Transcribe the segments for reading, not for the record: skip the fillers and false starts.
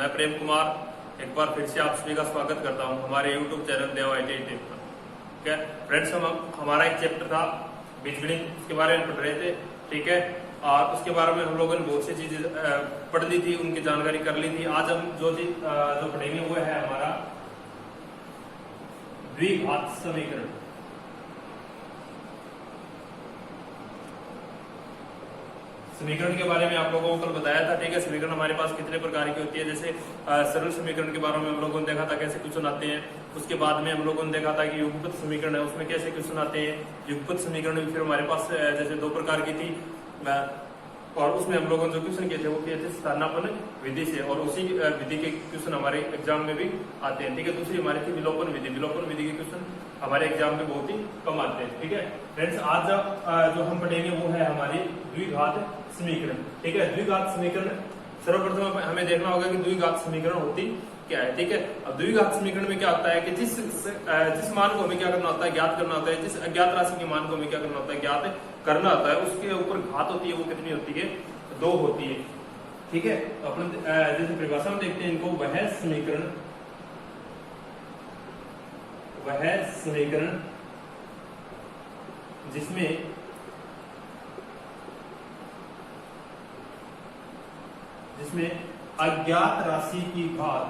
मैं प्रेम कुमार एक बार फिर से आप सभी का स्वागत करता हूं हमारे YouTube चैनल देव IIT टेक पर। ठीक है फ्रेंड्स, हमारा एक चैप्टर था बीजगणित, उसके बारे में पढ़ रहे थे। ठीक है, और उसके बारे में हम लोगों ने बहुत सी चीजें पढ़ ली थी, उनकी जानकारी कर ली थी। आज हम जो पढ़ेंगे वो है हमारा द्विघात समीकरण। समीकरण के बारे में आप लोगों को कल बताया था। ठीक है, समीकरण हमारे पास कितने प्रकार की होती है। जैसे सरल समीकरण के बारे में हम लोगों ने देखा था कैसे क्वेश्चन आते हैं। उसके बाद में हम लोगों ने देखा था कि युगपत समीकरण है, उसमें कैसे क्वेश्चन आते हैं। युगपत समीकरण में फिर हमारे पास जैसे दो प्रकार की थी, और उसमें हम लोगों ने जो क्वेश्चन किए थे वो किए थे स्थानापन्न विधि से, और उसी विधि के क्वेश्चन हमारे एग्जाम में भी आते हैं। ठीक है, दूसरी हमारी थी विलोपन विधि। विलोपन विधि के क्वेश्चन हमारे एग्जाम में बहुत ही कम आते हैं। ठीक है फ्रेंड्स, आज जो हम पढ़ेंगे वो है हमारी द्विघात समीकरण। ठीक है, द्विघात समीकरण सर्वप्रथम हमें देखना होगा कि द्विघात समीकरण होती क्या है। ठीक है, अब द्विघात समीकरण में क्या होता है कि जिस मान को हमें क्या करना होता है, ज्ञात करना होता है। जिस अज्ञात राशि के मान को हमें क्या करना होता है, ज्ञात करना होता है। उसके ऊपर घात होती है, वो कितनी होती है, 2 होती है। ठीक है, तो अपन जैसे परिभाषा में देखते हैं इनको, वह समीकरण जिसमें अज्ञात राशि की घात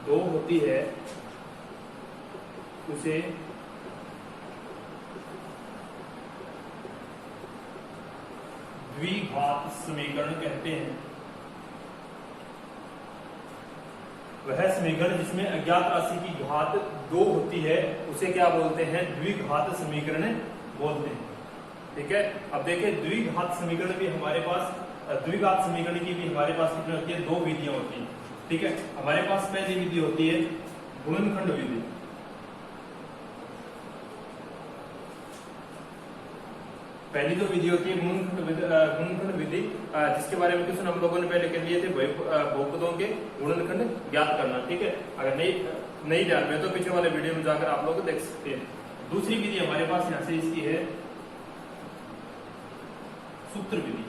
दो होती है, उसे द्विघात समीकरण कहते हैं। वह समीकरण जिसमें अज्ञात राशि की घात 2 होती है उसे क्या बोलते हैं, द्विघात समीकरण बोलते हैं। ठीक है, अब देखिए द्विघात समीकरण भी हमारे पास, द्विघात समीकरण की भी हमारे पास कितनी होती है, 2 विधियां होती हैं। ठीक है, हमारे पास पहली विधि होती है गुणनखंड विधि। पहली जो विधि होती है गुणनखंड विधि, जिसके बारे में क्वेश्चन हम लोगों ने पहले कर लिए थे, बहुपदों के गुणनखंड ज्ञात करना। ठीक है, अगर नहीं ध्यान में तो पीछे वाले वीडियो में जाकर आप लोग देख सकते हैं। दूसरी विधि हमारे पास यहां से इसकी है सूत्र विधि।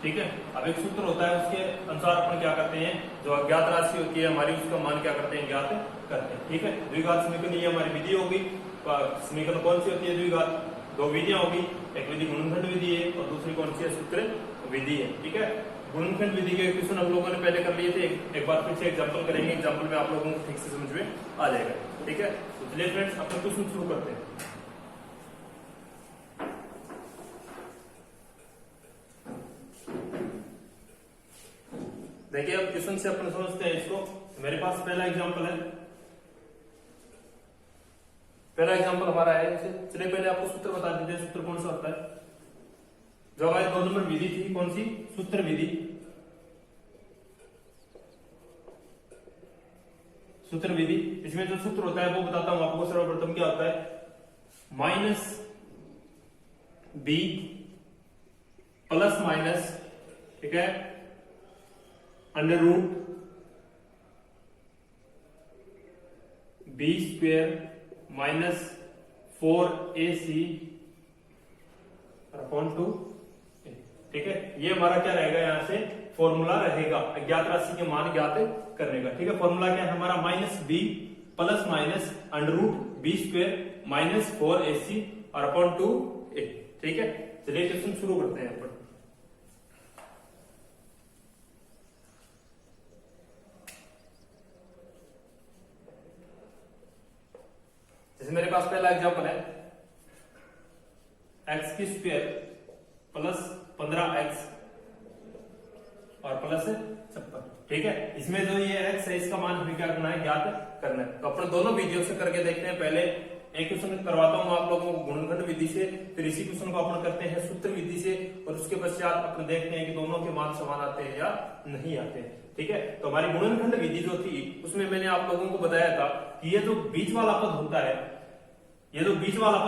ठीक है, अब एक सूत्र होता है, उसके अनुसार अपन क्या करते हैं, जो अज्ञात राशि होती है हमारी उसका मान क्या करते हैं, ज्ञात करते हैं। ठीक है, द्विघात समीकरण ये हमारी विधि होगी। समीकरण कौन सी होती है, द्विघात, 2 विधियां होगी। एक विधि गुणनखंड विधि है और दूसरी कौन सी है, सूत्र विधि है। ठीक है, गुणनखंड विधि के क्वेश्चन हम लोगों ने पहले कर लिए थे। एक बार फिर से एग्जाम्पल करेंगे, एग्जाम्पल में आप लोगों को ठीक से समझ में आ जाएगा। ठीक है, तो चलिए फ्रेंड्स अपना क्वेश्चन शुरू करते हैं। देखिए अब क्वेश्चन से अपन समझते हैं इसको। मेरे पास पहला एग्जांपल है, पहला एग्जांपल हमारा है जैसे, चलिए पहले आपको सूत्र बता देते हैं। सूत्र कौन सा होता है, जो हमारी 2 नंबर विधि थी, कौन सी, सूत्र विधि। सूत्र विधि, इसमें जो सूत्र होता है वो बताता हूं आपको। सर्वप्रथम क्या होता है, -b प्लस माइनस, ठीक है, under root b² minus 4ac upon 2। ठीक है, ये हमारा क्या रहेगा, यहां से फॉर्मूला रहेगा अज्ञात राशि के मान ज्ञात करने का। ठीक है, फॉर्मूला क्या है हमारा, -b plus minus under root b² minus 4ac और अपॉन 2a। ठीक है, चलिए क्वेश्चन शुरू करते हैं अपन। जैसे मेरे पास पहला एग्जांपल है, x² प्लस 15x और प्लस 56। ठीक है, इसमें जो ये x है इसका मान हमें क्या करना है, ज्ञात करना है। तो अपन दोनों विधियों से करके देखते हैं। पहले एक क्वेश्चन करवाता हूं आप लोगों को गुणनखंड विधि से, फिर इसी क्वेश्चन को अपन करते हैं सूत्र विधि से, और उसके पश्चात अपन देखते हैं कि दोनों के मान समान आते हैं या नहीं आते हैं। ठीक है, तो हमारी गुणनखंड विधि जो थी उसमें मैंने आप लोगों को बताया था कि ये जो बीच वाला पद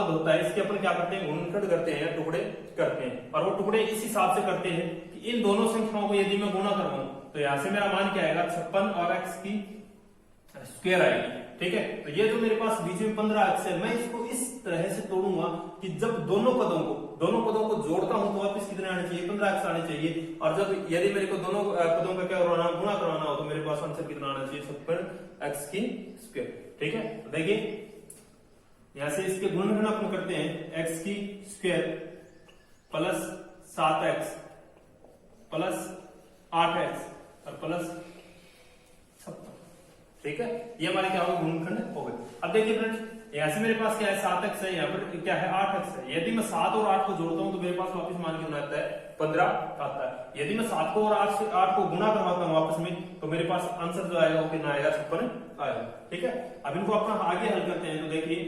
होता है, इसके अपन क्या करते हैं, गुणनखंड करते हैं, टुकड़े करते हैं। और वो टुकड़े इस हिसाब से करते हैं कि इन दोनों संख्याओं को यदि मैं गुणा करूं तो यहां से मेरा मान क्या आएगा, 56 और x की स्क्वायर आएगी। ठीक है, तो ये जो मेरे पास बीच में 15x है, मैं इसको इस तरह से तोड़ूंगा कि जब दोनों पदों को जोड़ता हूं तो वापस कितने आने चाहिए, 15x आने चाहिए। और जब यदि मेरे को दोनों पदों का क्या करवाना, गुणा करवाना हो, तो मेरे पास आंसर कितना आना चाहिए, 56x की स्क्वायर। ठीक है, तो देखिए यहां से इसके गुणनखंड अपन करते हैं, x की square plus 7x plus 8x और प्लस 56। ठीक है, ये हमारे क्या होगा, गुणनखंड हो गए। अब देखिए फ्रेंड्स, यहाँ से मेरे पास क्या है, 7x है, यहाँ पर क्या है, 8x है। यदि मैं 7 और 8 को जोड़ता हूं तो मेरे पास वापस मान कितना आता है, 15 आता है। यदि मैं 7 को और 8 को गुणा करवाता हूँ वापस में, तो मेरे पास आंसर जो आएगा वो कितना आएगा, 56 आएगा। ठीक है, अब इनको अपना आगे हल करते हैं। तो देखिए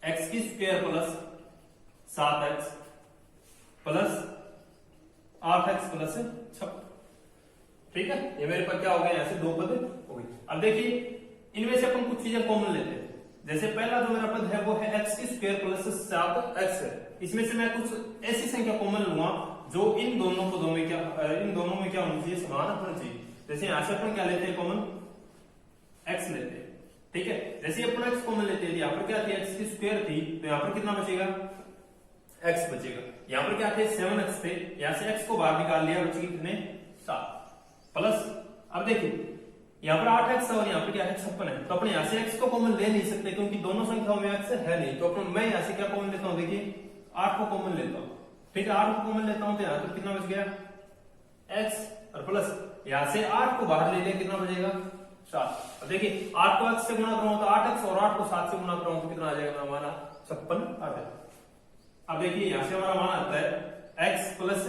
x की square plus 7x plus 8x plus 56। ठीक है, ये मेरे पास क्या हो गया, यहाँ से 2 पद हो गए। अब देखिए इनमें से अपन कुछ चीजें कॉमन लेते हैं। जैसे पहला जो मेरा पद है वो है x की स्क्वायर प्लस 7x है। इसमें से मैं कुछ ऐसी संख्या कॉमन लूंगा जो इन दोनों पदों में क्या होना चाहिए, समान होना चाहिए। जैसे यहाँ से अपन क्या लेते हैं, कॉमन x लेते हैं। ठीक है, जैसे अपन x कॉमन लेते हैं, यहाँ पर क्या थी, x की स्क्वायर थी, तो यहाँ पर कितना बचेगा, x बचेगा। यहाँ पर क्या थे, 7x थे, यहाँ से x को बाहर निकाल लिया, बचेगी कितने, 7 प्लस। अब देखिए यहाँ पर 8x है और यहाँ पर क्या है, 56 है। तो अपने यहाँ से x को कॉमन ले नहीं सकते क्योंकि दोनों संख्याओं में x है नहीं। तो अपन मैं यहाँ से क्या कॉमन लेता हूँ, देखिए 8 को कॉमन लेता हूँ। ठीक है, 8 को कॉमन लेता हूँ तो यहाँ पर कितना बच गया, x और प्लस यहाँ से 8 को बाहर ले लिया, कितना बचेगा, 7। अब देखिए 8 को x से गुणा कराऊं तो 8x और 8 को 7 से गुणा कराऊं तो कितना आ जाएगा हमारा, 56 आ जाएगा। अब देखिए यहाँ से हमारा मान आता है x प्लस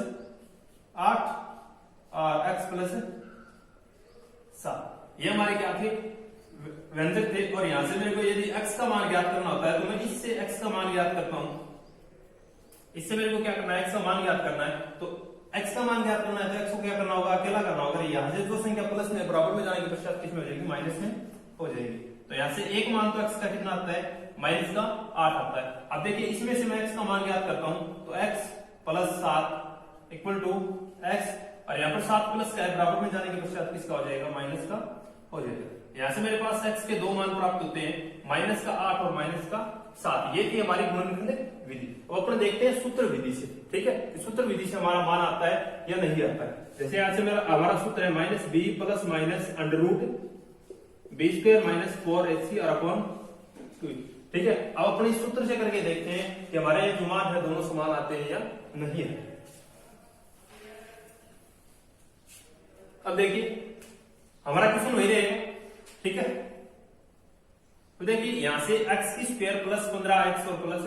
8 और x प्लस 7। ये हमारे क्या थे, व्यंजक थे। और यहां से मेरे को यदि x का मान ज्ञात करना होता है तो मैं इससे x का मान ज्ञात करता हूं। इससे मेरे को क्या करना है, x का मान ज्ञात करना है। तो x का मान ज्ञात करना है तो x को क्या करना होगा, अकेला करना होगा। यहाँ से जो संख्या प्लस में बराबर में जाने के पश्चात किस में हो जाएगी, माइनस में हो जाएगी। तो यहाँ से एक मान तो x का कितना आता है, माइनस का 8 आता है। अब देखिए इसमें से मैं x का मान ज्ञात करता हूं तो x plus 7 equal to x, और यहाँ पर 7 प्लस का है, बराबर में जाने के पश्चात किसका हो जाएगा, माइनस का हो जाएगा। यहाँ से मेरे पास x के 2 मान प्राप्त होते हैं, माइनस का 8 और माइनस का 7। ये थी हमारी गुणनखंड विधि। अब अपन देखते हैं सूत्र विधि से। ठीक है, सूत्र विधि से हमारा मान आता है या नहीं आता है। जैसे यहाँ से हमारा सूत्र है minus B plus minus under root B square minus 4ac और अपॉन 2। ठीक है, अब अपन इस सूत्र से करके देखते हैं कि हमारे जो मान है दोनों समान आते हैं या नहीं है। अब देखिए हमारा क्वेश्चन वही रहेगा। ठीक है, तो देखिए यहां से x की स्क्वायर प्लस 15x और प्लस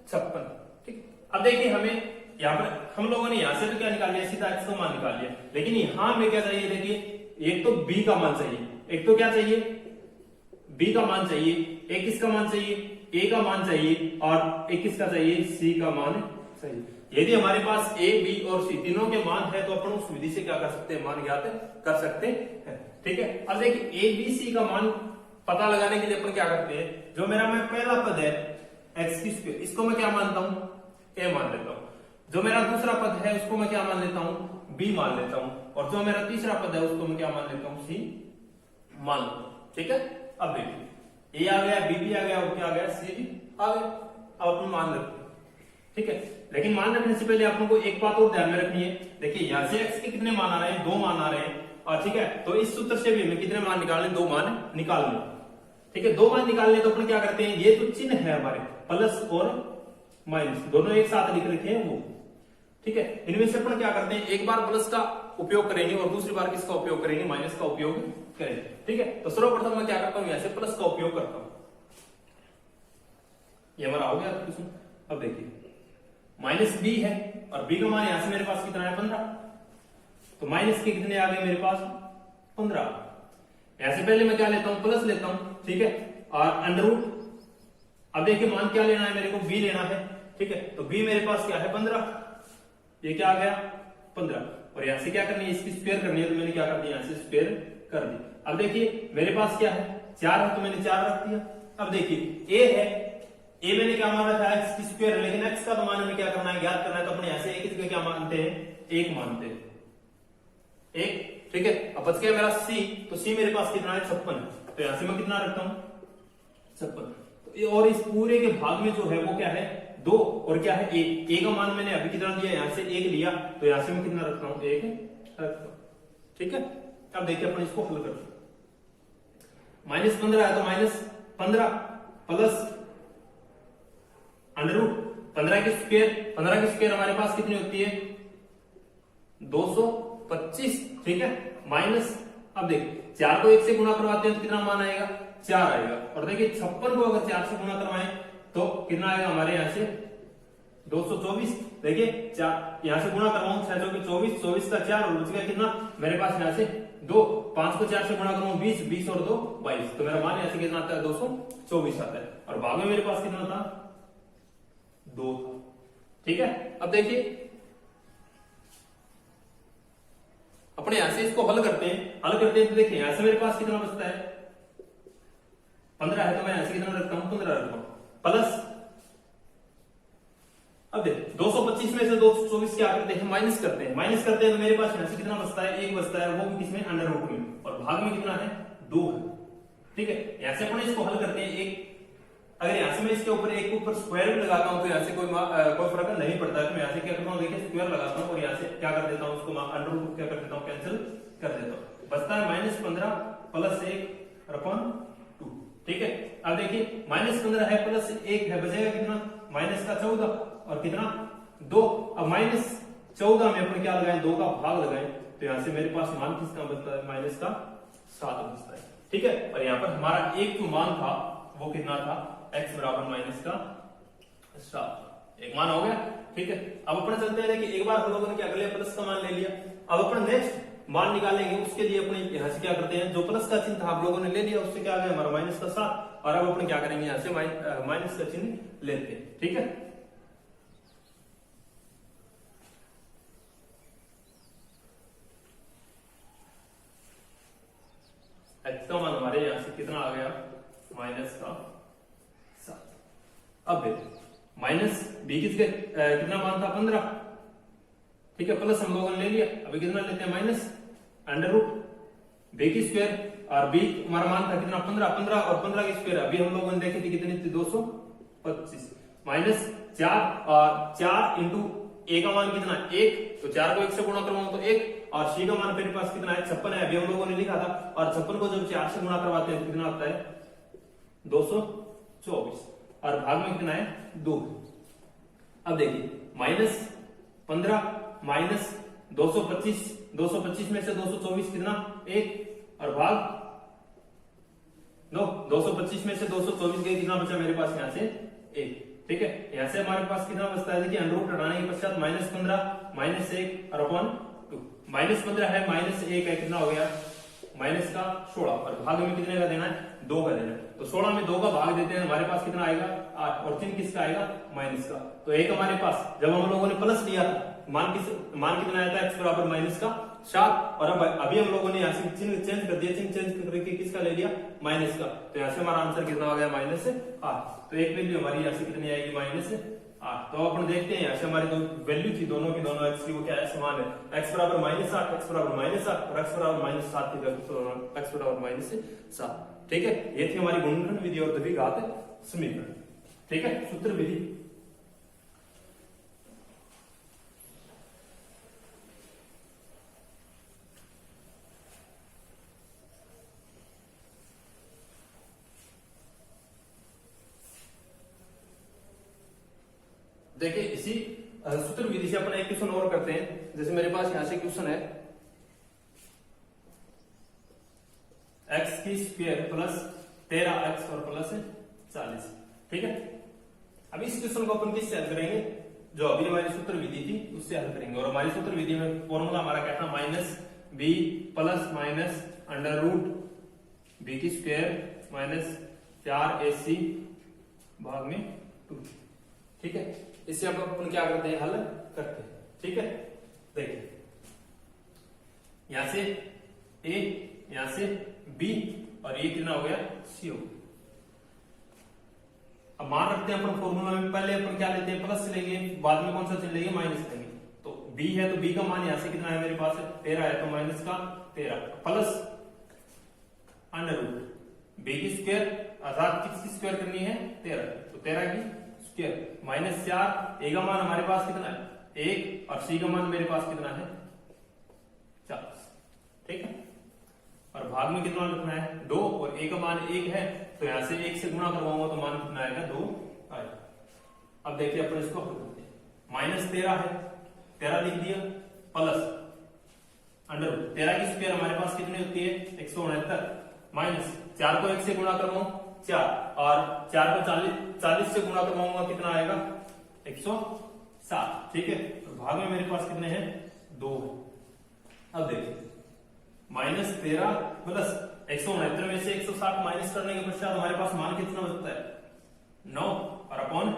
56। ठीक, अब देखिए हमें यहाँ पर हम लोगों ने यहां से तो क्या निकाल लिया, सीधा x का मान निकाल लिया। लेकिन यहां हमें क्या चाहिए, देखिए एक तो b का मान चाहिए, एक तो क्या चाहिए, b का मान चाहिए, एक किसका मान चाहिए, a का मान चाहिए, और एक किसका चाहिए, c का मान चाहिए। यदि हमारे पास a, b और c तीनों के मान है तो अपन उस विधि से क्या कर सकते हैं, मान ज्ञात कर सकते हैं। ठीक है, अब देखिए a, b, c का मान पता लगाने के लिए अपन क्या करते हैं, जो मेरा मैं पहला पद है x की स्क्वायर, इसको मैं क्या मानता हूं, a मान लेता हूं। जो मेरा दूसरा पद है उसको मैं क्या मान लेता हूं, b मान लेता हूं। और जो मेरा तीसरा पद है उसको मैं क्या मान लेता हूं, c मान लेता हूं। ठीक है, अब देखिए a आ गया, b भी आ गया, और क्या आ गया, c भी आ गया। अब अपन मान लेते हैं। ठीक है, लेकिन मान रखने से पहले आप लोगों को एक बात और ध्यान में रखनी है। देखिए यहाँ से x के कितने मान आ रहे हैं, 2 मान आ रहे हैं। और ठीक है, तो इस सूत्र से भी हमें कितने मान निकालने, 2 मान निकालने। ठीक है, 2 मान निकालने तो अपन क्या करते हैं, ये तो चिन्ह है हमारे प्लस और माइनस दोनों एक साथ लिख रखे हैं वो। ठीक है, इनमें से अपन क्या करते हैं, एक बार प्लस का उपयोग करेंगे और दूसरी बार किसका उपयोग करेंगे, माइनस का उपयोग करेंगे। ठीक है, तो सर्वप्रथम मैं क्या करता हूँ, यहाँ से प्लस का उपयोग करता हूँ। ये हमारा हो गया क्वेश्चन। अब देखिए माइनस b है और b का मान यहां से मेरे पास कितना है, 15। तो माइनस के कितने आ गए मेरे पास, 15। यहां से पहले मैं क्या लेता हूं, प्लस लेता हूं। ठीक है, और अंडर रूट, अब देखिए मान क्या लेना है मेरे को, b लेना है। ठीक है, तो b मेरे पास क्या है, 15। ये क्या आ गया, 15। और यहां से क्या करनी है, इसकी स्क्वायर करनी है, तो मैंने क्या कर दिया, यहां से स्क्वायर कर दी। अब देखिए मेरे पास क्या है, 4 है, तो मैंने 4 रख दिया। अब देखिए a है, a मैंने क्या मान रखा है, x की स्क्वायर, लेकिन x का तो मान हमें क्या करना है, ज्ञात करना है। तो अपने यहां से एक जगह क्या मानते हैं, 1 मानते हैं, 1। ठीक है, अब बच गया मेरा c, तो c मेरे पास कितना है, 56 है। तो यहाँ से मैं कितना रखता हूं 56। और इस पूरे के भाग में जो है वो क्या है 2 और क्या है 1। ए का मान मैंने अभी कितना दिया यहाँ से 1 लिया, तो यहाँ से मैं कितना रखता हूं 1 रखता हूं। ठीक है, अब देखिए अपन इसको हल करते हैं। -15 है तो -15 प्लस अंडर रूट 15 के स्क्वायर हमारे पास कितनी होती है 225। ठीक है, माइनस अब देखिए 4 को 1 से गुणा करवाते हैं तो कितना मान आएगा 4 आएगा। और देखिए 56 को अगर 4 से गुणा करवाएं तो कितना आएगा हमारे यहाँ से 224। देखिए 4 यहाँ से गुणा करवाऊं 6 चौके 24, 24 का 4 और बच गया कितना मेरे पास यहाँ से 2। 5 को 4 से गुणा करूं 20, 20 और 2 22, तो मेरा मान यहाँ से कितना आता है 224 आता है। और भाग में मेरे पास कितना था 2 था। ठीक है, अब देखिए अपने यहां से इसको हल करते हैं तो देखिए यहां से मेरे पास कितना बचता है 15 है तो मैं यहां से कितना रखता हूं 15 रखता हूं प्लस अब देख 225 में से 224 क्या करते हैं माइनस करते हैं तो मेरे पास यहां से कितना बचता है 1 बचता है, वो भी किसमें अंडर रूट में, और भाग में कितना है 2 है। ठीक है, यहां से अपन इसको हल करते हैं। एक अगर यहां से मैं इसके ऊपर एक ऊपर स्क्वायर भी लगाता हूं तो यहां से कोई फर्क नहीं पड़ता है। तो मैं यहां से क्या करता हूं देखिए स्क्वायर लगाता हूं और यहां से क्या कर देता हूं उसको अंडर रूट क्या कर देता हूं कैंसिल कर देता हूं, बचता है -15 प्लस 1 अपॉन 2। ठीक है, अब देखिए -15 है प्लस 1 है, बचेगा कितना माइनस का 14 और कितना 2। अब -14 में अपन क्या लगाएं 2 का भाग लगाएं तो यहां से मेरे पास मान किसका बचता है माइनस का 7 बचता है। ठीक है, और यहाँ पर हमारा एक जो मान था वो कितना था x बराबर माइनस का 7, एक मान हो गया। ठीक है, अब अपन चलते हैं कि एक बार हम लोगों ने क्या कर लिया प्लस का मान ले लिया। अब अपन नेक्स्ट मान निकालेंगे, उसके लिए अपने यहां से क्या करते हैं जो प्लस का चिन्ह था आप लोगों ने ले लिया उससे क्या आ गया हमारा माइनस का 7, और अब अपन क्या करेंगे यहां से माइनस का चिन्ह लेते हैं। ठीक है, x का मान हमारे यहां से कितना आ गया माइनस का 7। अब देखो माइनस b किसके कितना मान था 15। ठीक है, प्लस हम लोगों ने ले लिया, अभी कितना लेते हैं माइनस अंडर रूट b की स्क्वायर, और b हमारा मान था कितना 15 और 15 की स्क्वायर अभी हम लोगों ने देखी थी कितनी थी 225 माइनस 4 और 4 इंटू a का मान कितना 1, तो 4 को 1 से गुणा करवाऊं तो 1, और c का मान मेरे पास कितना है 56 है, अभी हम लोगों ने लिखा था, और 56 को जब 4 से गुणा करवाते हैं तो कितना आता है 224, और भाग में कितना है 2। अब देखिए -15 माइनस 225 में से 224 कितना 1, और भाग 225 में से 224 गए कितना बचा मेरे पास यहाँ से 1। ठीक है, यहाँ से हमारे पास कितना बचता है देखिए अंडर रूट हटाने के पश्चात -15 -1 और अपॉन 2। -15 है -1 है कितना हो गया माइनस का 16, और भाग में कितने का देना है 2 का देना है, तो 16 में 2 का भाग देते हैं हमारे पास कितना आएगा 8, और चिन्ह किसका आएगा माइनस का। तो एक हमारे पास जब हम लोगों ने प्लस लिया था मान कितना आया था x बराबर माइनस का 7, और अब अभी हम लोगों ने यहाँ से चिन्ह चेंज कर दिया, चिन्ह चेंज करके किसका ले लिया माइनस का, तो यहाँ से हमारा आंसर कितना आ गया -8। तो एक वैल्यू हमारी यहाँ से कितनी आएगी -8। तो अपन देखते हैं यहाँ से हमारी दो वैल्यू थी दोनों की दोनों x की वो क्या है समान है, x बराबर -8 x बराबर -8 और x बराबर -7 थी x बराबर -7। ठीक है, ये थी हमारी गुणनखंड विधि और द्विघात समीकरण। ठीक है, सूत्र विधि देखिए इसी सूत्र विधि से अपन एक क्वेश्चन और करते हैं। जैसे मेरे पास यहां से क्वेश्चन है x की स्क्वायर प्लस 13x और प्लस 40। ठीक है, अब इस क्वेश्चन को अपन किससे हल करेंगे जो अभी हमारी सूत्र विधि थी उससे हल करेंगे, और हमारी सूत्र विधि में फॉर्मूला हमारा क्या था -b plus minus under root b की स्क्वायर माइनस 4ac भाग में 2। ठीक है, इससे अब अपन क्या करते हैं हल करते हैं। ठीक है, देखिए यहां से a यहां से b और ये कितना हो गया c हो गया। अब मान रखते हैं अपन फॉर्मूला में पहले अपन क्या लेते हैं प्लस लेंगे, बाद में कौन सा चिन्ह लेंगे माइनस लेंगे। तो b है तो b का मान यहां से कितना है मेरे पास 13 है तो माइनस का 13 प्लस अंडर रूट बी की स्क्वायर अर्थात किसकी स्क्वायर करनी है 13, तो 13 की स्क्वायर माइनस 4, ए का मान हमारे पास कितना है 1 और सी का मान मेरे पास कितना है 40, ठीक है। और भाग में कितना लिखना है 2 और ए का मान 1 है, तो यहां से 1 से गुणा करवाऊंगा तो मान कितना आएगा 2 आएगा। अब देखिए अपन इसको हल करते हैं, माइनस 13 है, 13 लिख दिया, प्लस अंडर 13 की स्क्वायर हमारे पास कितनी होती है 169, माइनस 4 को 1 से गुणा करवाऊं 4 और 4 को 40 से गुणा करवाऊंगा कितना आएगा 160, ठीक है। तो भाग में मेरे पास कितने हैं 2। अब देखिए माइनस 13 प्लस 169 में से 160 माइनस करने के पश्चात हमारे पास मान कितना बचता है 9 और अपॉन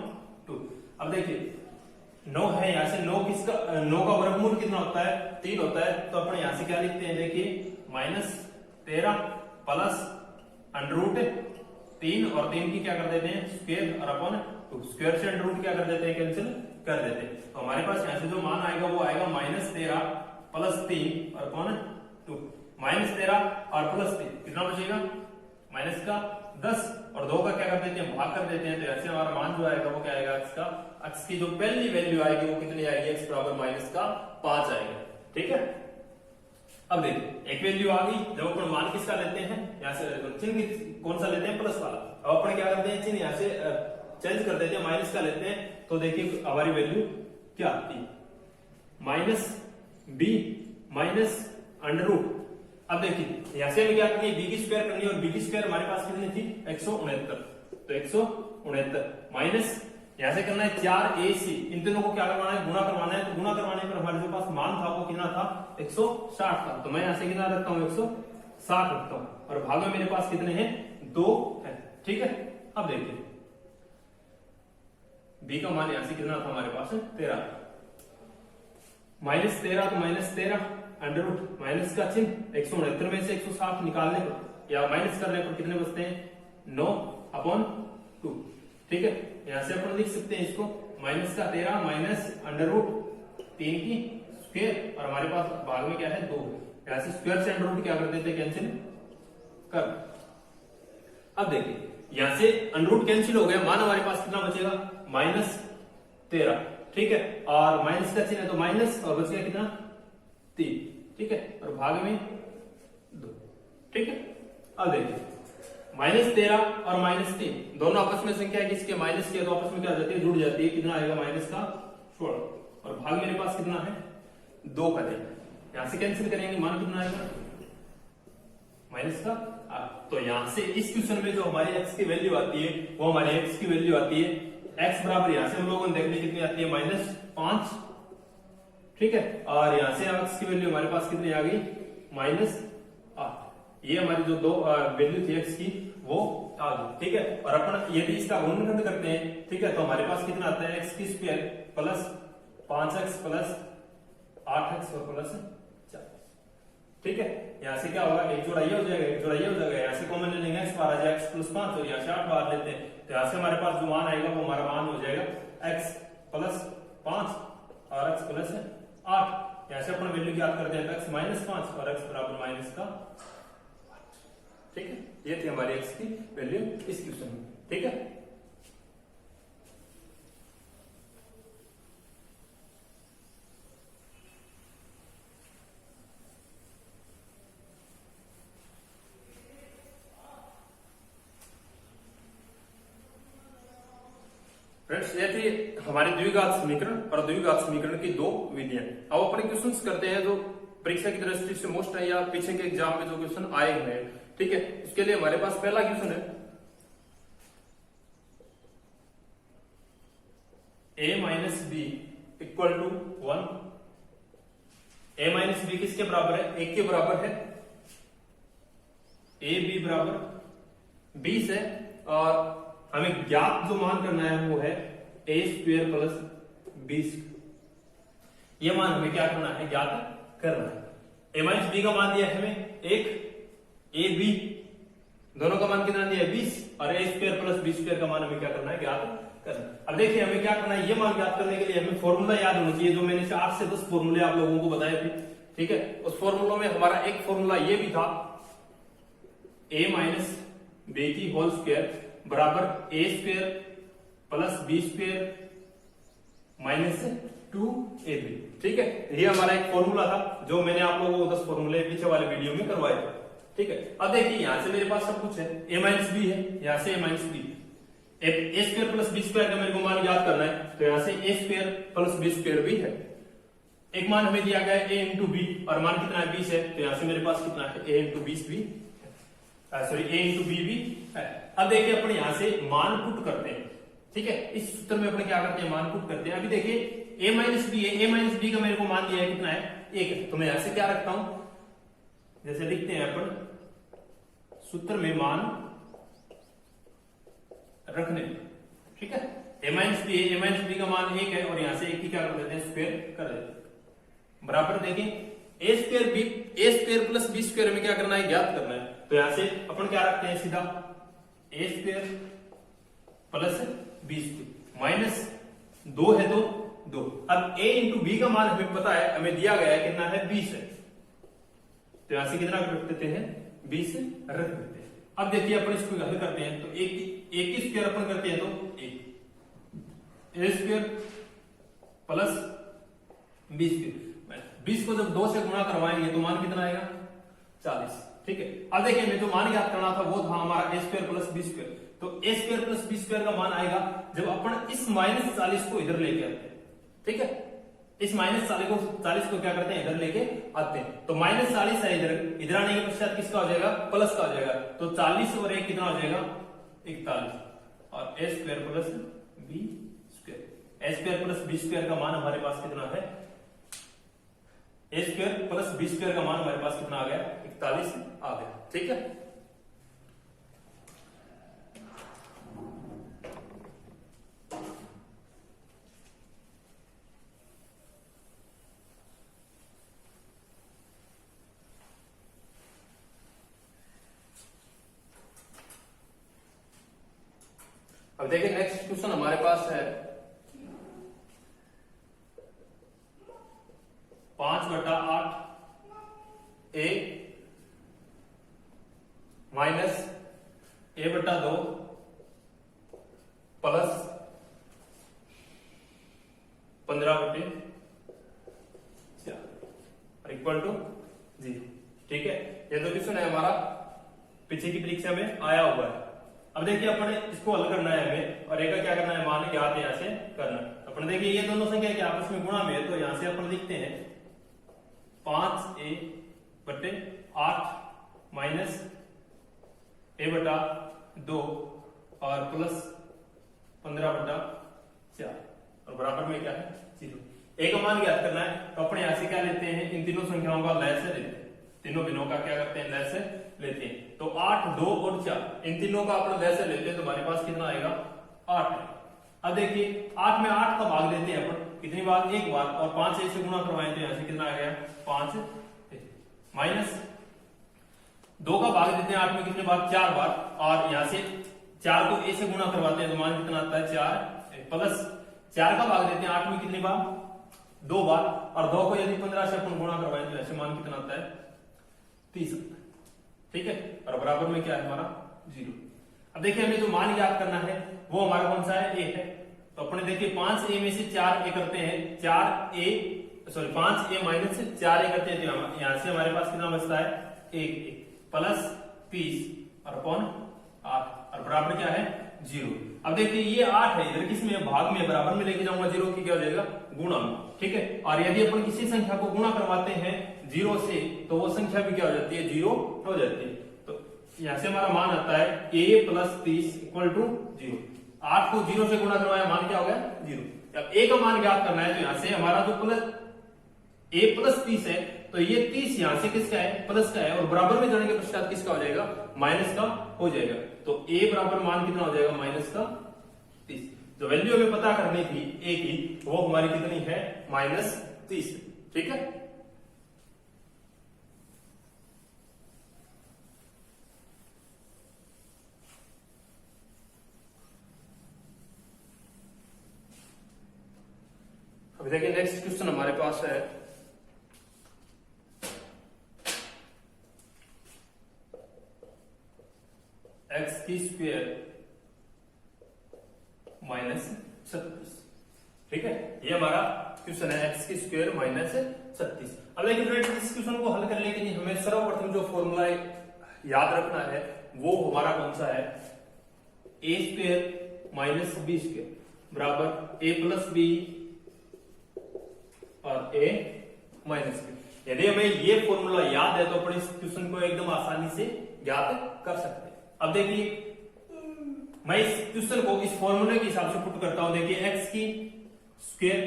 2। अब देखिए 9 है, यहां से 9 किसका 9 का वर्गमूल कितना होता है 3 होता है, तो अपन यहां से क्या लिखते हैं देखिए माइनस 13 प्लस अंडर रूट 3 और 3 की क्या कर देते हैं स्क्वायर और अपॉन 2, स्क्वायर से अंडर रूट क्या कर देते हैं कैंसिल कर देते हैं। तो हमारे पास यहां से जो मान आएगा वो आएगा माइनस 13 प्लस 3 और अपॉन 2, माइनस 13 और प्लस 3 कितना बचेगा माइनस का 10 और 2 का क्या कर देते हैं भाग कर देते हैं, तो ऐसे हमारा मान जो आएगा वो क्या आएगा x का, x की जो पहली वैल्यू आएगी वो कितनी आएगी x बराबर माइनस का 5 आएगा, ठीक है। अब देखिए एक वैल्यू आ गई, जब अपन मान किसका लेते हैं यहाँ से चिन्ह कौन सा लेते हैं प्लस वाला, अब अपन क्या करते हैं चिन्ह यहाँ से चेंज कर देते हैं माइनस का लेते हैं, तो देखिए हमारी वैल्यू क्या आती है minus B minus under root. अब देखिए यहां से हमें क्या करनी है बी की स्क्वायर करनी है, और बी की स्क्वायर हमारे पास कितनी थी 169, तो 169 माइनस यहां से करना है 4ac, इन तीनों को क्या करवाना है गुणा करवाना है, तो गुणा करवाने पर हमारे जो पास मान था वो कितना था 160 था, तो मैं यहां से कितना रखता हूँ 160 रखता हूँ, और भाग में मेरे पास कितने हैं 2 है, ठीक है। अब देखिए बी का मान यहां से कितना था हमारे पास 13, माइनस 13 तो माइनस 13 अंडर रूट माइनस का चिन्ह 169 में से 160 निकालने पर या माइनस करने पर कितने बचते हैं 9 अपॉन 2, ठीक है। यहां से अपन लिख सकते हैं इसको माइनस का 13 माइनस अंडर रूट 3 की स्क्वायर, और हमारे पास भाग में क्या है 2, यहां से स्क्वायर से अंडर रूट क्या कर देते हैं कैंसिल कर। अब देखिए यहां से अंडर रूट कैंसिल हो गया, मान हमारे पास कितना बचेगा माइनस 13, ठीक है, और माइनस का चिन्ह है तो माइनस, और बच गया कितना 3, ठीक है, और भाग में 2, ठीक है। अब देखिए माइनस 13 और माइनस 3 दोनों आपस में संख्या है किसके माइनस की, तो आपस में क्या हो जाती है जुड़ जाती है, कितना आएगा माइनस का 16, और भाग मेरे पास कितना है 2 का देगा, यहां से कैंसिल करेंगे मान कितना आएगा माइनस का 8। तो यहां से इस क्वेश्चन में जो हमारी x की वैल्यू आती है वो हमारे x की वैल्यू आती है x बराबर, यहां से हम लोगों ने देखने कितनी आती है -5, ठीक है, और यहां से x की वैल्यू हमारे पास कितनी आ गई -8। ये हमारी जो दो वैल्यू थी x की वो आ गई, ठीक है। और अपन यदि इसका गुणनखंड करते हैं, ठीक है, तो हमारे पास कितना आता है x की square plus 5x plus 8x और प्लस 4, ठीक है। यहां से क्या होगा एक जोड़ा ये हो जाएगा, एक जोड़ा ये हो जाएगा, यहां से कॉमन ले लेंगे x बाहर आ जाएगा x प्लस 5, और यहां से 8 बाहर लेते हैं, तो यहां से हमारे पास जो मान आएगा वो हमारा मान हो जाएगा x प्लस 5 और x प्लस 8। यहां से अपन वैल्यू याद करते हैं x -5 और x बराबर माइनस का 8, ठीक है। ये थी हमारी x की वैल्यू इस क्वेश्चन में, ठीक है। फ्रेंड्स ये थी हमारे द्विघात समीकरण और द्विघात समीकरण की 2 विधियां। अब अपन क्वेश्चंस करते हैं जो परीक्षा की दृष्टि से मोस्ट है या पीछे के एग्जाम में जो क्वेश्चन आए हुए हैं, ठीक है। इसके लिए हमारे पास पहला क्वेश्चन है a minus B equal to 1। a minus B किसके बराबर है 1 के बराबर है, a b बराबर 20 है, और हमें ज्ञात जो मान करना है वो है a स्क्वायर प्लस बी। ये मान हमें क्या करना है ज्ञात करना है। a माइनस बी का मान दिया है हमें 1, a b दोनों का मान कितना दिया है 20, और a square plus B square का मान हमें क्या करना है ज्ञात करना है। अब देखिए हमें क्या करना है, ये मान ज्ञात करने के लिए हमें फॉर्मूला याद होना चाहिए, जो मैंने 8 से 10 फॉर्मूले आप लोगों को बताए थे, ठीक है। उस फॉर्मूला में हमारा एक फॉर्मूला ये भी था a माइनस बी की होल स्क्वायर बराबर A square plus B square minus 2ab। ठीक है, ये हमारा एक फॉर्मूला था जो मैंने आप लोगों को 10 फॉर्मूले पीछे वाले वीडियो में करवाए थे। ठीक है, अब देखिए यहां से मेरे पास सब कुछ है, a माइनस बी है, यहां से a minus B, A square plus B square का मेरे को मान याद करना है, तो यहां से ए स्क्वायर प्लस बी स्क्वायर भी है। एक मान हमें दिया गया है a इंटू बी और मान कितना है 20 है, तो यहां से मेरे पास कितना है a इंटू 20 भी, सॉरी a इंटू बी भी है। अब देखिए अपन यहां से मान पुट करते हैं। ठीक है, इस सूत्र में अपन क्या करते हैं, मान पुट करते हैं। अभी देखिए a माइनस बी है, a माइनस बी का मेरे को मान दिया है कितना है 1, तो मैं यहां से क्या रखता हूं, जैसे लिखते हैं अपन सूत्र में मान रखने। ठीक है, a माइनस बी है, a माइनस बी का मान 1 है और यहां से 1 की क्या कर देते हैं स्क्वायर कर देते हैं, बराबर देखिए a square plus B square में क्या करना है, ज्ञात करना है। तो यहां से अपन क्या रखते हैं सीधा a square plus B square minus 2 है तो 2। अब a इंटू बी का मान हमें पता है, हमें दिया गया है कितना है 20 है, तो यहां से कितना रख देते हैं 20 रख देते हैं। अब देखिए अपन इसको हल करते हैं, तो एक की स्क्वायर अपन करते हैं तो ए स्क्वायर प्लस बी स्क्वायर, 20 को जब 2 से गुणा करवाएंगे तो मान कितना आएगा 40। ठीक है, अब देखिए हमें जो मान ज्ञात करना था वो था हमारा ए स्क्वायर प्लस बी स्क्वायर, तो ए स्क्वायर प्लस बी स्क्वायर का मान आएगा जब अपन इस माइनस 40 को इधर लेके आते हैं। ठीक है, इस माइनस 40 को क्या करते हैं इधर लेके आते हैं, तो माइनस 40 है इधर आने के पश्चात किसका हो जाएगा प्लस का हो जाएगा, तो 40 और 1 कितना हो जाएगा 41, और ए स्क्वायर प्लस बी स्क्वायर, ए स्क्वायर प्लस बी स्क्वायर का मान हमारे पास कितना है, ए स्क्वायर प्लस बी स्क्वायर का मान हमारे पास कितना आ गया 41 आ गया। ठीक है, अब देखिए नेक्स्ट क्वेश्चन हमारे पास है 5/8 a माइनस a/2 प्लस 15/4 इक्वल टू 0। ठीक है, ये तो क्वेश्चन है हमारा पीछे की परीक्षा में आया हुआ है। अब देखिए अपन इसको हल करना है हमें, और एक का क्या करना है मान ज्ञात है यहां से करना है। अपन देखिए ये दोनों संख्या क्या आपस में गुणा में है, तो यहां से अपन लिखते हैं 5a/8 माइनस a/2 और प्लस 15/4 और बराबर में क्या है 0। a का मान ज्ञात करना है, तो अपने यहां से क्या लेते हैं, इन तीनों संख्याओं का लय से लेते हैं, तीनों दिनों का क्या करते हैं लय से लेते हैं। तो 8, 2 और 4 इन तीनों का अपन लय से लेते हैं, तो हमारे पास कितना आएगा 8 है। अब देखिए 8 में 8 का भाग देते हैं अपन कितनी बार, एक बार, और 5 से गुणा करवाएं तो यहां से कितना आ गया 5 माइनस 2 का भाग देते हैं 8 में कितने बार 4 बार, और यहां से 4 को a से गुणा करवाते हैं तो मान कितना आता है 4 प्लस 4 का भाग देते हैं 8 में कितनी बार 2 बार, और 2 को यदि 15 से अपन गुणा करवाएं तो ऐसे मान कितना आता है 30। ठीक है, और बराबर में क्या है हमारा 0। अब देखिए हमें जो मान ज्ञात करना है वो हमारा कौन सा है a है, तो अपने देखिए 5a में से 4a करते हैं, 5a माइनस 4a करते हैं, तो यहां से हमारे पास कितना बचता है 1 प्लस 30 और अपॉन 8 और बराबर क्या है 0। अब देखिए ये 8 है, इधर किसमें भाग में बराबर में लेके जाऊंगा 0 की क्या हो जाएगा गुणा में। ठीक है, और यदि अपन किसी संख्या को गुणा करवाते हैं 0 से तो वो संख्या भी क्या हो जाती है 0 हो जाती है। तो यहां से हमारा मान आता है a प्लस 30 इक्वल टू 0। 8 को 0 से गुणा करवाया मान क्या हो गया 0। अब a का मान ज्ञात करना है, तो यहां से हमारा जो प्लस a प्लस 30 है, तो ये 30 यहां से किसका है प्लस का है, और बराबर में जाने के पश्चात किसका हो जाएगा माइनस का हो जाएगा। तो a बराबर मान कितना हो जाएगा माइनस का 30। जो वैल्यू हमें पता करनी थी a की वो हमारी कितनी है माइनस 30। ठीक है, अभी देखिए नेक्स्ट क्वेश्चन हमारे पास है एक्स की स्क्वायर माइनस 36। ठीक है, ये हमारा क्वेश्चन है एक्स की स्क्वायर माइनस 36। अब देखिए फ्रेंड्स, इस क्वेश्चन को हल करने के लिए हमें सर्वप्रथम जो फॉर्मूला याद रखना है वो हमारा कौन सा है, ए स्क्वायर माइनस बी स्क्वायर बराबर ए प्लस बी और ए माइनस बी। यदि हमें ये फॉर्मूला याद है तो अपन इस क्वेश्चन को एकदम आसानी से ज्ञात कर सकते हैं। अब देखिए मैं इस क्वेश्चन को इस फॉर्मूले के हिसाब से पुट करता हूं। देखिए एक्स की स्क्वायर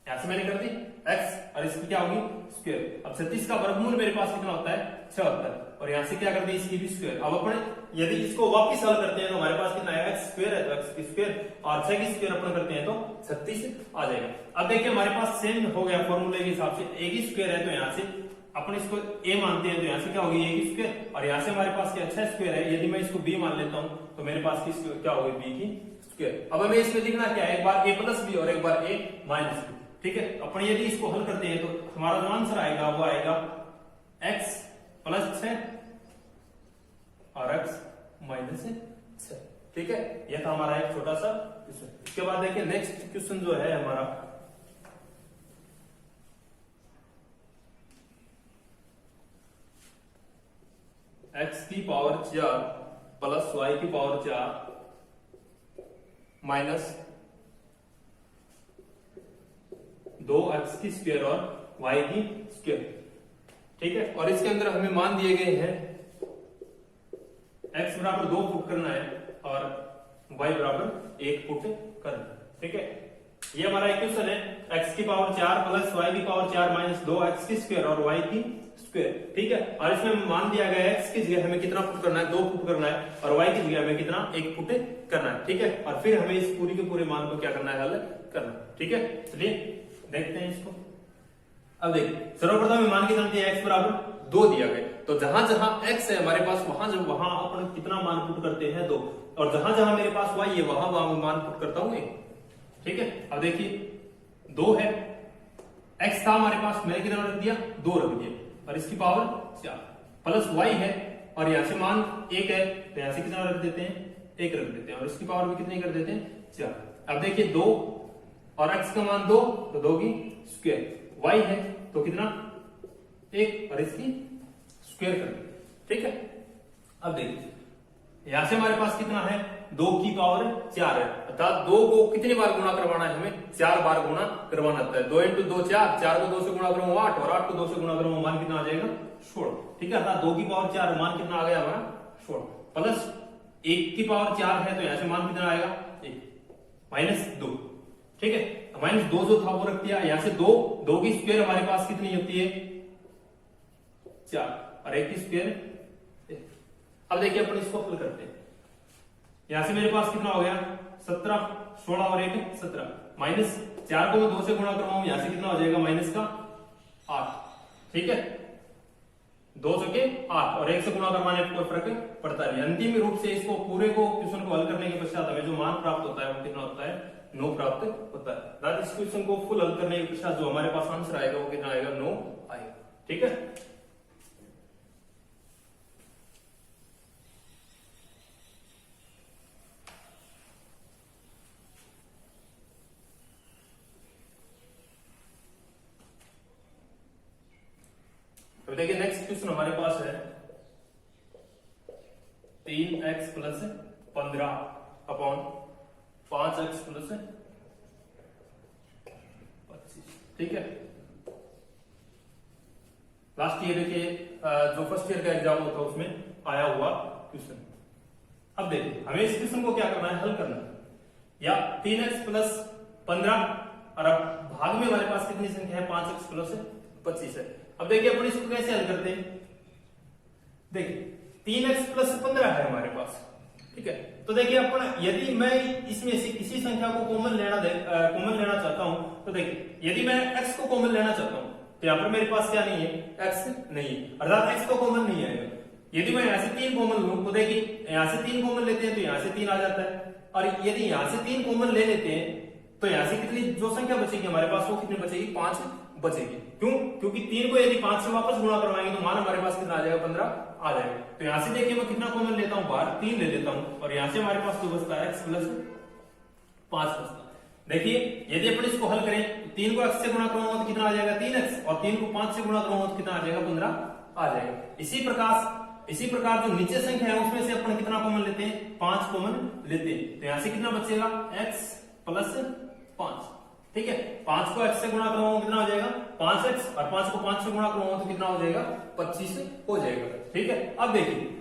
यहां से मैंने कर दी एक्स और इसकी क्या होगी स्क्वायर। अब 36 का वर्गमूल मेरे पास कितना होता है 76 और यहां से क्या कर दी इसकी भी स्क्वायर। अब अपन यदि इसको वापस हल करते हैं तो हमारे पास कितना है एक्स स्क्वायर है तो एक्स की स्क्वायर और 6 की स्क्वायर अपन करते हैं तो 36 आ जाएगा। अब देखिए हमारे पास सेम हो गया फॉर्मूले के हिसाब से, ए की स्क्वायर है तो यहां से अपन इसको a मानते हैं तो यहां से क्या होगी a की स्क्वायर और यहां से हमारे पास क्या 6 स्क्वायर है, यदि मैं इसको b मान लेता हूं तो मेरे पास क्या होगी b की स्क्वायर। अब हमें इसमें लिखना क्या है, एक बार a प्लस b और एक बार a माइनस b। ठीक है, अपन यदि इसको हल करते हैं तो हमारा जो आंसर आएगा वो आएगा x प्लस 6 और x माइनस 6। ठीक है, यह था हमारा एक छोटा सा क्वेश्चन। इसके बाद देखिए नेक्स्ट क्वेश्चन जो है हमारा x की पावर 4 प्लस y की पावर 4 माइनस 2x की स्क्वायर और y की स्क्वायर। ठीक है, और इसके अंदर हमें मान दिए गए हैं x बराबर 2 पुट करना है और y बराबर 1 पुट करना है। ठीक है, ये हमारा इक्वेशन है x की पावर 4 प्लस y की पावर 4 माइनस 2x की स्क्वायर और y की स्क्वायर। ठीक है, और इसमें मान दिया गया है x की जगह हमें कितना पुट करना है 2 पुट करना है और y की जगह हमें कितना 1 पुट करना है। ठीक है, और फिर हमें इस पूरी के पूरे मान को क्या करना है हल करना है। ठीक है, चलिए देखते हैं इसको। अब देखिए सर्वप्रथम हमें मान कितना दिया x बराबर 2 दिया गया, तो जहां जहां x है हमारे पास वहां अपन कितना मान पुट करते हैं 2 और जहां जहां मेरे पास y है वहां मैं मान पुट करता हूं 1। ठीक है, अब देखिए 2 है, x था हमारे पास, मैंने कितना रख दिया 2 रख दिया और इसकी पावर 4 प्लस y है और यहां से मान 1 है तो यहां से कितना रख देते हैं 1 रख देते हैं और इसकी पावर भी कितनी कर देते हैं 4। अब देखिए 2 और x का मान 2 तो 2 की स्क्वायर, y है तो कितना 1 और इसकी स्क्वायर कर देते। ठीक है, अब देखिए यहां से हमारे पास कितना है 2 की पावर 4 है, अर्थात 2 को कितनी बार गुणा करवाना है हमें 4 बार गुणा करवाना होता है। 2 इंटू 2 4, 4 को 2 से गुणा करूंगा 8 और 8 को 2 से गुणा करूंगा मान कितना आ जाएगा 16। ठीक है, अर्थात 2 की पावर 4 मान कितना आ गया हमारा 16 प्लस 1 की पावर 4 है तो यहां से मान कितना आएगा 1 माइनस 2। ठीक है, माइनस 2 जो था वो रख दिया, यहां से 2 की स्क्वायर हमारे पास कितनी होती है 4 और 1 की स्क्वायर। अब देखिए अपन इसको हल करते हैं, यहां से मेरे पास कितना हो गया 17, 16 और 1 17 माइनस 4 को मैं 2 से गुणा करवाऊं यहां से कितना हो जाएगा माइनस का 8। ठीक है, 2 से 8 और 1 से गुणा करवाने पर कोई फर्क पड़ता नहीं। अंतिम रूप से इसको पूरे को क्वेश्चन को हल करने के पश्चात हमें जो मान प्राप्त होता है वो कितना होता है 9 प्राप्त होता है। अर्थात इस क्वेश्चन को फुल हल करने के पश्चात जो हमारे पास आंसर आएगा वो कितना आएगा 9 आएगा। ठीक है, तो देखिए नेक्स्ट क्वेश्चन हमारे पास है 3x plus 15 upon 5x plus 25। ठीक है, लास्ट ईयर के जो फर्स्ट ईयर का एग्जाम होता है उसमें आया हुआ क्वेश्चन। अब देखिए हमें इस क्वेश्चन को क्या करना है हल करना है। या 3x प्लस 15 और अब भाग में हमारे पास कितनी संख्या है 5x प्लस 25 है। अब देखिए अपन इसको कैसे हल करते हैं, देखिए 3x प्लस 15 है हमारे पास। ठीक है, तो देखिए अपन यदि मैं इसमें से किसी संख्या को कॉमन लेना चाहता हूं तो देखिए यदि मैं x को कॉमन लेना चाहता हूं तो यहां पर मेरे पास क्या नहीं है x नहीं है, अर्थात x तो कॉमन नहीं आएगा। यदि मैं यहां से 3 कॉमन लूं तो देखिए यहां से 3 कॉमन लेते हैं तो यहां से 3 आ जाता है और यदि यहां से 3 कॉमन ले लेते हैं तो यहां से कितनी जो संख्या बचेगी हमारे पास वो कितनी बचेगी 5 बचेगी। क्यों? क्योंकि 3 को यदि 5 से वापस गुणा करवाएंगे तो मान हमारे पास कितना आ जाएगा, 15 आ जाएगा। तो यहां से देखिए मैं कितना कॉमन लेता हूं, बाहर 3 ले लेता हूं और यहां से हमारे पास जो बचता है x प्लस 5 बचता है। देखिए यदि अपन इसको हल करें, 3 को x से गुणा करूंगा तो कितना आ जाएगा, 3x, और 3 को 5 से गुणा करूंगा तो कितना आ जाएगा, 15 आ जाएगा। इसी प्रकार जो नीचे संख्या है उसमें से अपन कितना कॉमन लेते हैं, 5 कॉमन लेते हैं। तो यहां से कितना बचेगा, x प्लस 5। ठीक है, 5 को x से गुणा करूंगा कितना हो जाएगा, 5x, और 5 को 5 से गुणा करूंगा तो कितना हो जाएगा, 25 हो जाएगा। ठीक है, अब देखिए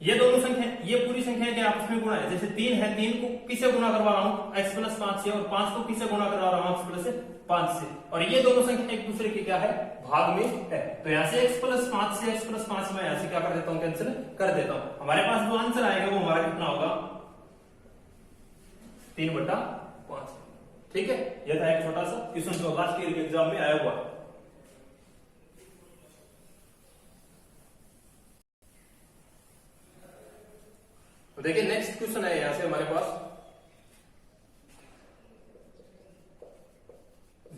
ये दोनों संख्या, ये पूरी संख्या के आपस में गुणा है। जैसे 3 है, 3 को किससे गुणा करवा रहा हूं, x प्लस 5 से, और 5 को किससे गुणा करवा रहा हूं, x प्लस 5 से, और ये दोनों संख्या एक दूसरे के क्या है, भाग में है। तो यहाँ से x प्लस 5 से x प्लस 5 में यहाँ से क्या कर देता हूँ, कैंसिल कर देता हूँ। हमारे पास जो आंसर आएगा वो हमारा कितना होगा, 3/5। ठीक है, यह था एक छोटा सा क्वेश्चन जो लास्ट ईयर के एग्जाम में आया हुआ। तो देखिए नेक्स्ट क्वेश्चन है यहां से हमारे पास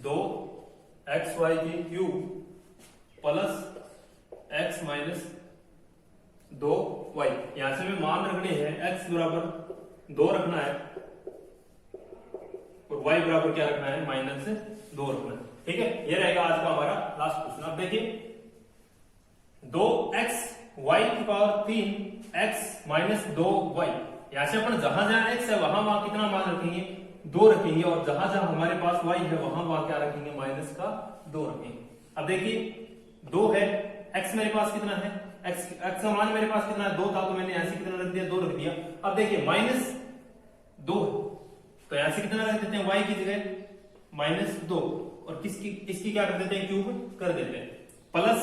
2xy की cube plus x minus 2y। यहां से हमें मान रखने हैं, x बराबर 2 रखना है और y बराबर क्या रखना है, माइनस 2 रखना है। ठीक है, ये रहेगा आज का हमारा लास्ट क्वेश्चन। अब देखिए 2x y की पावर 3 x माइनस 2y। यहां से अपन जहां जहां x है वहां वहां कितना मान रखेंगे, 2 रखेंगे, और जहां जहां हमारे पास y है वहां वहां क्या रखेंगे, माइनस का 2 रखेंगे। अब देखिए 2 है, x मेरे पास कितना है, x का मान मेरे पास कितना है, 2 था, तो मैंने यहां से कितना रख दिया, 2 रख दिया। अब देखिए माइनस 2, तो यहां से कितना रख देते हैं, y की जगह माइनस 2, और इसकी क्या कर देते हैं, क्यूब कर देते हैं। प्लस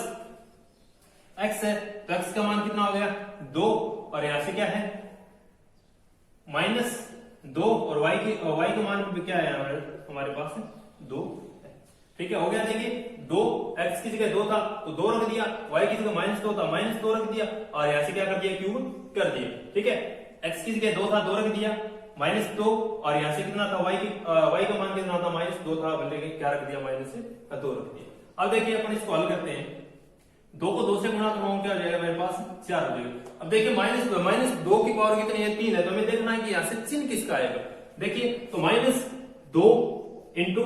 x है, तो x का मान कितना हो गया, 2, और यहां से क्या है, माइनस 2, और y का मान क्या है हमारे पास 2 है। ठीक है, हो गया। देखिए 2, x की जगह 2 था तो 2 रख दिया, y की जगह माइनस 2 था, माइनस 2 रख दिया, और यहां से क्या कर दिया, क्यूब कर दिया। ठीक है, x की जगह 2 था, 2 रख दिया, माइनस 2, और यहां से कितना था, y का मान कितना था, माइनस 2 था, बल्कि क्या रख दिया, माइनस 2 रख दिया। अब देखिए अपन इसको हल करते हैं, 2 को 2 से गुणा करवाऊं क्या हो जाएगा, मेरे पास 4 हो जाएगा। अब देखिए माइनस 2 की पावर कितनी है, 3 है, तो हमें देखना है कि यहां से चिन्ह किसका आएगा। देखिए तो माइनस 2 इंटू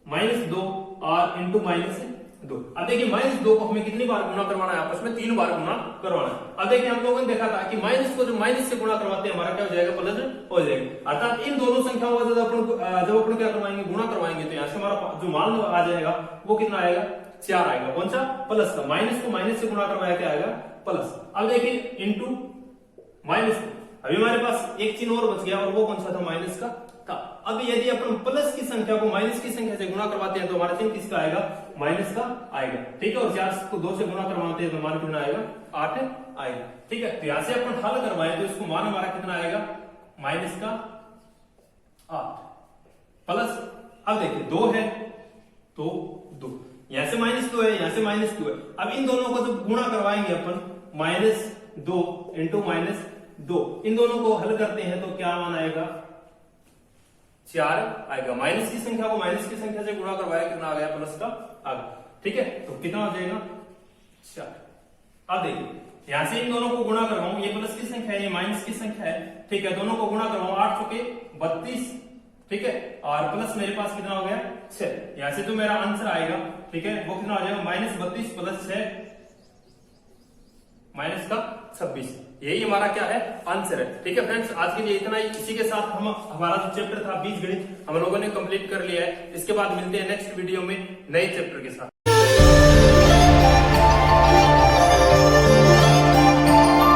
माइनस 2 और इंटू माइनस 2। अब देखिए माइनस 2 को हमें कितनी बार गुणा करवाना है, आपस में 3 बार गुणा करवाना है। अब देखिए हम लोगों ने देखा था कि माइनस को जो माइनस से गुणा करवाते हैं हमारा क्या हो जाएगा, प्लस हो जाएगा। अर्थात इन दोनों संख्याओं का जब अपन क्या करवाएंगे, गुणा करवाएंगे, तो यहाँ से हमारा जो मान आ जाएगा वो कितना आएगा, 4 आएगा। कौन सा, प्लस का। माइनस को माइनस से गुणा करवाया क्या आएगा, प्लस। अब देखिए इंटू माइनस, अभी हमारे पास एक चिन्ह और बच गया, और वो कौन सा था, माइनस का था। अब यदि अपन प्लस की संख्या को माइनस की संख्या से गुणा करवाते हैं तो हमारा चिन्ह किसका आएगा, माइनस का आएगा। ठीक है, और 4 को 2 से गुणा करवाते हैं तो मान कितना आएगा, 8 आएगा। ठीक है, तो यहां से अपन हल करवाए तो इसको मान हमारा कितना आएगा, माइनस का 8 प्लस। अब देखिए 2 है तो 2, यहां से माइनस 2 है, यहां से माइनस 2 है। अब इन दोनों को जब गुणा करवाएंगे अपन, माइनस 2 इंटू माइनस 2, इन दोनों को हल करते हैं तो क्या मान आएगा, 4 आएगा। माइनस की संख्या को माइनस की संख्या से गुणा करवाया, कितना आ गया, प्लस का आ गया। ठीक है, तो कितना हो जाएगा, 4। अब देखिए यहां से इन दोनों को गुणा करवाऊं, ये प्लस की संख्या है, ये माइनस की संख्या है। ठीक है, दोनों को गुणा करवाऊं, 8 चौके 32। ठीक है, और प्लस मेरे पास कितना हो गया, 6। यहां से जो मेरा आंसर आएगा, ठीक है, वो कितना हो जाएगा, -32 प्लस 6 माइनस का 26। यही हमारा क्या है, आंसर है। ठीक है फ्रेंड्स, आज के लिए इतना ही। इसी के साथ हम हमारा जो चैप्टर था बीजगणित हम लोगों ने कंप्लीट कर लिया है। इसके बाद मिलते हैं नेक्स्ट वीडियो में नए चैप्टर के साथ।